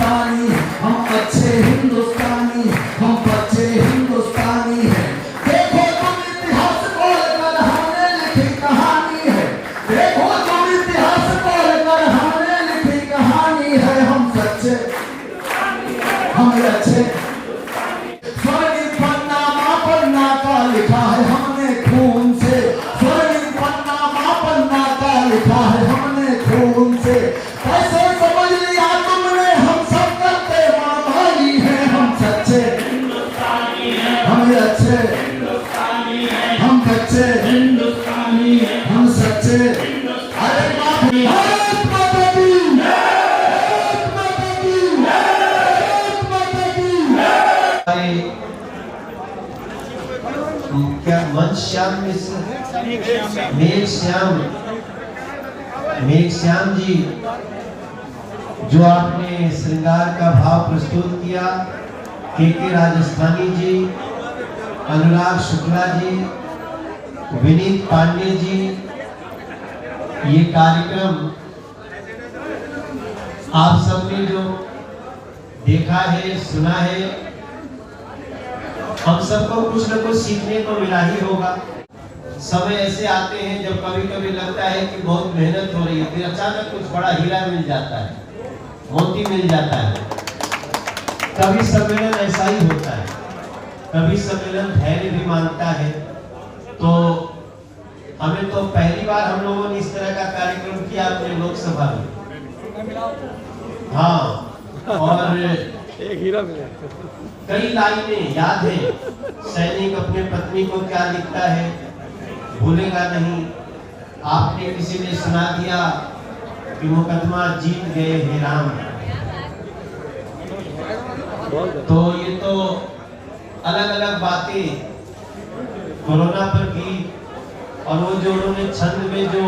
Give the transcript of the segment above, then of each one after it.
हिंदुस्तानी, हम अच्छे हिंदुस्तानी, हम बच्चे हिंदुस्तानी हैं। देखो तुम इतिहास पढ़कर हमने लिखी कहानी है, देखो तुम इतिहास पढ़कर हमने लिखी कहानी है। हम सच्चे, हम अच्छे, स्वर्णिम पन्ना पन्ना का लिखा है हमने खून से, स्वर्णिम पन्ना का लिखा है हमने खून से। कैसे समझ लिया तुमने, हम सब करते मामाई हैं। हम सच्चे हिंदुस्तानी हैं, हम अच्छे हिंदुस्तानी हैं, हम बच्चे हिंदुस्तानी हैं, हम सच्चे। अरे भारत माता की, भारत माता की, भारत माता की। क्या मंच श्याम मेघ श्याम जी, जो आपने श्रृंगार का भाव प्रस्तुत किया, के राजस्थानी जी, अनुराग शुक्ला जी, विनीत पांडे जी, ये कार्यक्रम आप सबने जो देखा है, सुना है, हम सबको कुछ न कुछ सीखने को मिला ही होगा। समय ऐसे आते हैं जब कभी कभी लगता है कि बहुत मेहनत हो रही है, फिर अचानक कुछ बड़ा हीरा मिल जाता है, मोती मिल जाता है। कभी सम्मेलन ऐसा ही होता है, कभी सम्मेलन धैर्य भी मांगता है। तो हमें तो पहली बार हम लोगों ने इस तरह का कार्यक्रम किया अपने लोकसभा में। हाँ, और एक हीरा मिला। कई लाइनें याद है, सैनिक अपने पत्नी को क्या लिखता है, भूलेगा नहीं। आपने किसी ने सुना दिया कि मुकदमा जीत गए हे राम। तो ये तो अलग अलग बातें कोरोना पर की, और वो जो उन्होंने छंद में जो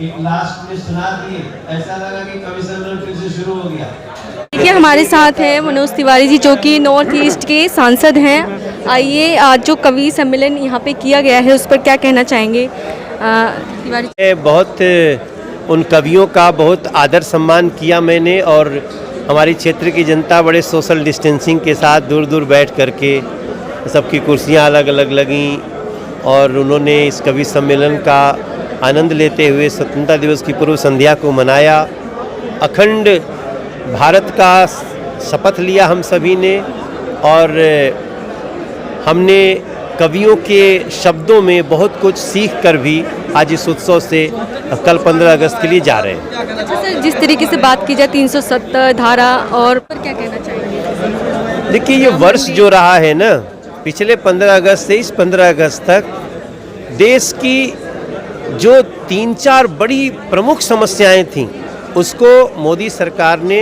एक लास्ट में सुना दिए, ऐसा लगा कि कवि सम्मेलन फिर से शुरू हो गया। देखिए हमारे साथ हैं मनोज तिवारी जी, जो कि नॉर्थ ईस्ट के सांसद हैं। आइए, आज जो कवि सम्मेलन यहाँ पे किया गया है उस पर क्या कहना चाहेंगे तिवारी जी? बहुत उन कवियों का बहुत आदर सम्मान किया मैंने, और हमारी क्षेत्र की जनता बड़े सोशल डिस्टेंसिंग के साथ दूर दूर बैठ करके, सबकी कुर्सियाँ अलग अलग लगीं, और उन्होंने इस कवि सम्मेलन का आनंद लेते हुए स्वतंत्रता दिवस की पूर्व संध्या को मनाया। अखंड भारत का शपथ लिया हम सभी ने, और हमने कवियों के शब्दों में बहुत कुछ सीख कर भी आज इस उत्सव से कल 15 अगस्त के लिए जा रहे हैं। अच्छा सर, जिस तरीके से बात की जाए 370 धारा और पर क्या कहना चाहेंगे? देखिए, ये वर्ष जो रहा है ना, पिछले 15 अगस्त से इस 15 अगस्त तक देश की जो 3-4 बड़ी प्रमुख समस्याएं थीं, उसको मोदी सरकार ने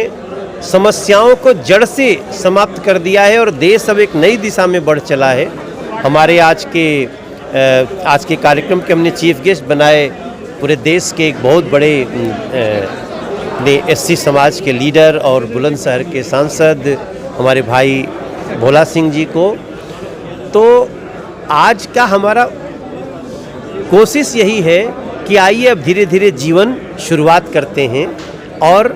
समस्याओं को जड़ से समाप्त कर दिया है, और देश अब एक नई दिशा में बढ़ चला है। हमारे आज के कार्यक्रम के हमने चीफ गेस्ट बनाए पूरे देश के एक बहुत बड़े एससी समाज के लीडर और बुलंदशहर के सांसद हमारे भाई भोला सिंह जी को। तो आज का हमारा कोशिश यही है कि आइए अब धीरे धीरे जीवन शुरुआत करते हैं और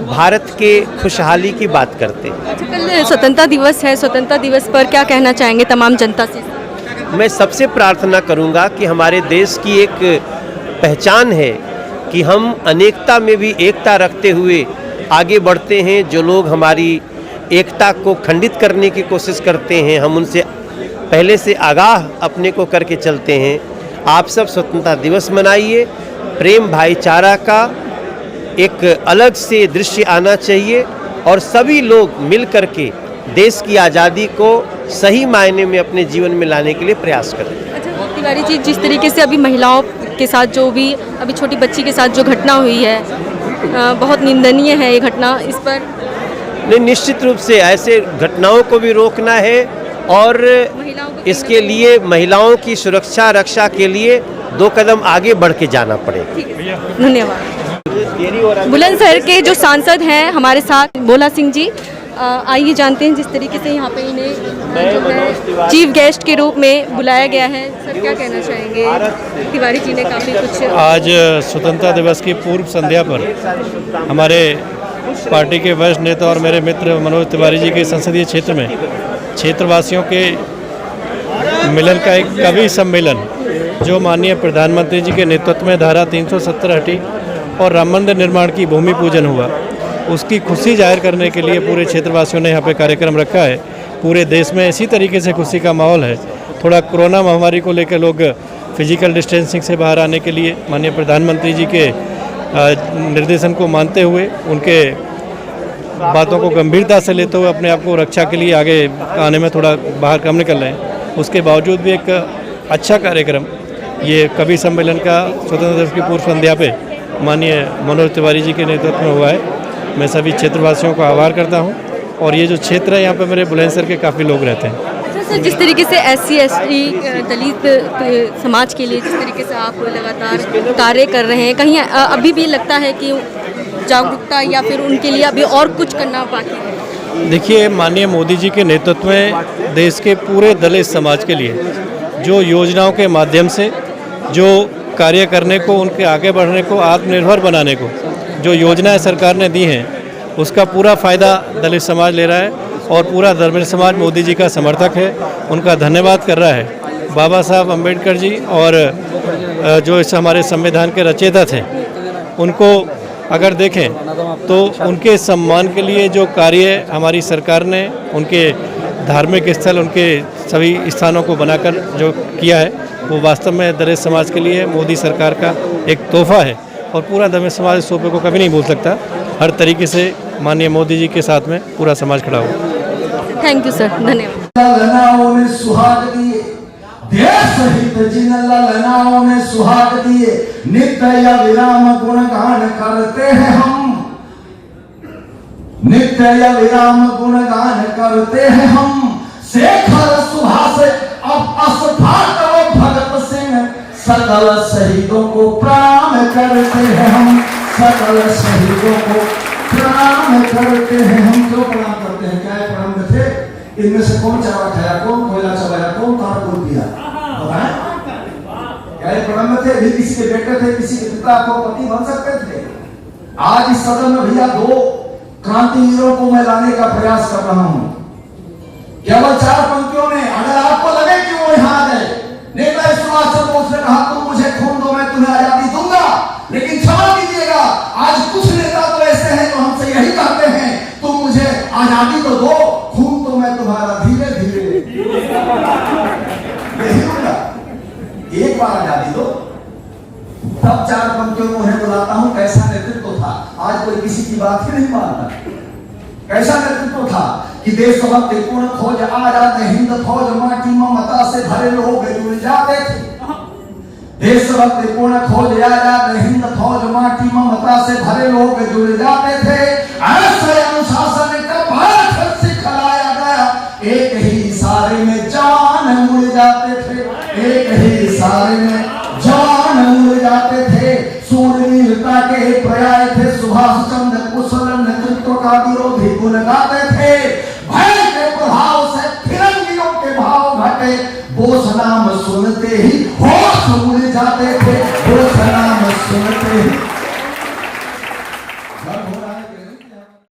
भारत के खुशहाली की बात करते हैं। अच्छा, कल स्वतंत्रता दिवस है, स्वतंत्रता दिवस पर क्या कहना चाहेंगे तमाम जनता से? मैं सबसे प्रार्थना करूंगा कि हमारे देश की एक पहचान है कि हम अनेकता में भी एकता रखते हुए आगे बढ़ते हैं। जो लोग हमारी एकता को खंडित करने की कोशिश करते हैं, हम उनसे पहले से आगाह अपने को करके चलते हैं। आप सब स्वतंत्रता दिवस मनाइए। प्रेम भाईचारा का एक अलग से दृश्य आना चाहिए, और सभी लोग मिल करके देश की आज़ादी को सही मायने में अपने जीवन में लाने के लिए प्रयास करें। अच्छा तिवारी जी, जिस तरीके से अभी महिलाओं के साथ जो भी अभी छोटी बच्ची के साथ जो घटना हुई है, बहुत निंदनीय है ये घटना, इस पर नहीं, निश्चित रूप से ऐसे घटनाओं को भी रोकना है, और इसके लिए महिलाओं की सुरक्षा रक्षा के लिए 2 कदम आगे बढ़ के जाना पड़ेगा। धन्यवाद। बुलंदशहर के जो सांसद हैं हमारे साथ भोला सिंह जी, आइए जानते हैं जिस तरीके से यहाँ पे इन्हें जो है चीफ गेस्ट के रूप में बुलाया गया है, सर क्या कहना चाहेंगे? तिवारी जी ने काफ़ी कुछ आज स्वतंत्रता दिवस की पूर्व संध्या पर हमारे पार्टी के वरिष्ठ नेता और मेरे मित्र मनोज तिवारी जी के संसदीय क्षेत्र में क्षेत्रवासियों के मिलन का एक कवि सम्मेलन जो माननीय प्रधानमंत्री जी के नेतृत्व में धारा 370 हटी और राम मंदिर निर्माण की भूमि पूजन हुआ, उसकी खुशी जाहिर करने के लिए पूरे क्षेत्रवासियों ने यहाँ पे कार्यक्रम रखा है। पूरे देश में इसी तरीके से खुशी का माहौल है। थोड़ा कोरोना महामारी को लेकर लोग फिजिकल डिस्टेंसिंग से बाहर आने के लिए माननीय प्रधानमंत्री जी के निर्देशन को मानते हुए, उनके बातों को गंभीरता से लेते हुए अपने आप को रक्षा के लिए आगे आने में थोड़ा बाहर कम निकल रहे हैं। उसके बावजूद भी एक अच्छा कार्यक्रम ये कवि सम्मेलन का स्वतंत्रता दिवस की पूर्व संध्या पे माननीय मनोज तिवारी जी के नेतृत्व में हुआ है। मैं सभी क्षेत्रवासियों का आभार करता हूँ। और ये जो क्षेत्र है यहाँ पे मेरे बुलंदशहर के काफ़ी लोग रहते हैं। सर, जिस तरीके से SC ST दलित समाज के लिए जिस तरीके से आप लगातार कार्य कर रहे हैं, कहीं अभी भी लगता है कि जागरूकता या फिर उनके लिए अभी और कुछ करना बाकी है? देखिए, माननीय मोदी जी के नेतृत्व में देश के पूरे दलित समाज के लिए जो योजनाओं के माध्यम से जो कार्य करने को, उनके आगे बढ़ने को, आत्मनिर्भर बनाने को जो योजनाएं सरकार ने दी हैं, उसका पूरा फ़ायदा दलित समाज ले रहा है और पूरा दलित समाज मोदी जी का समर्थक है, उनका धन्यवाद कर रहा है। बाबा साहब अम्बेडकर जी और जो इस हमारे संविधान के रचयिता थे, उनको अगर देखें तो उनके सम्मान के लिए जो कार्य हमारी सरकार ने उनके धार्मिक स्थल, उनके सभी स्थानों को बनाकर जो किया है, वो वास्तव में दलित समाज के लिए मोदी सरकार का एक तोहफा है। और पूरा दलित समाज इस तोहफे को कभी नहीं भूल सकता। हर तरीके से माननीय मोदी जी के साथ में पूरा समाज खड़ा हुआ। थैंक यू सर, धन्यवाद। ललनाओं ने सुहाग दिए, देश हित जिन ललनाओं ने सुहाग दिए, नित्य विराम गुणगान करते हैं हम, नित्य विराम गुणगान करते हैं हम। शेखर सुभाष अब अस्फाट भगत सिंह, सकल शहीदों को प्रणाम करते हैं हम, सकल शहीदों को प्रणाम करते हैं हम। क्यों प्रणाम करते हैं? क्या प्रणाम थे? इनमें से कौन चावल खाया, कौन कोयला चबाया, कौन कार कौन पिया, बताएं? क्या ये प्रणाम थे? भी किसी के बेटे थे, किसी के पिता को पति बन सकते थे। आज इस सदन में भैया 2 क्रांतिवीरों को मैं लाने का प्रयास कर रहा हूं, केवल 4 पंक्तियों में। अगर आपको लगे कि वो यहाँ आ गए, नेता सुभाष चंद्र बोस ने कहा तुम मुझे खून दो, मैं तुम्हें आजादी दूंगा। लेकिन क्षमा कीजिएगा, आज कुछ नेता तो ऐसे हैं जो हमसे यही कहते हैं, तुम मुझे आजादी तो दो, खून तो मैं तुम्हारा धीरे धीरे यही होगा, एक बार आजादी दो। तब 4 पंक्तियों में उन्हें बुलाता हूं। कैसा नेतृत्व था, आज कोई किसी की बात ही नहीं मानता। कैसा नेतृत्व था कि देशभक्ति पूर्ण खोज आजाद हिंद फौज, माटी ममता से भरे लोग जुड़ जाते थे। देशभक्ति पूर्ण खोज आजाद हिंद फौज, माटी ममता से भरे लोग जुड़ जाते थे। ऐसे अनुशासन का भारत सिखलाया गया, एक ही इशारे में जान मुड़ जाते थे, एक ही इशारे में जान मुड़ जाते थे। सूरवीरता के पर्याय थे सुभाष चंद्र, कुशल नेतृत्व का विरोधी गुण गाते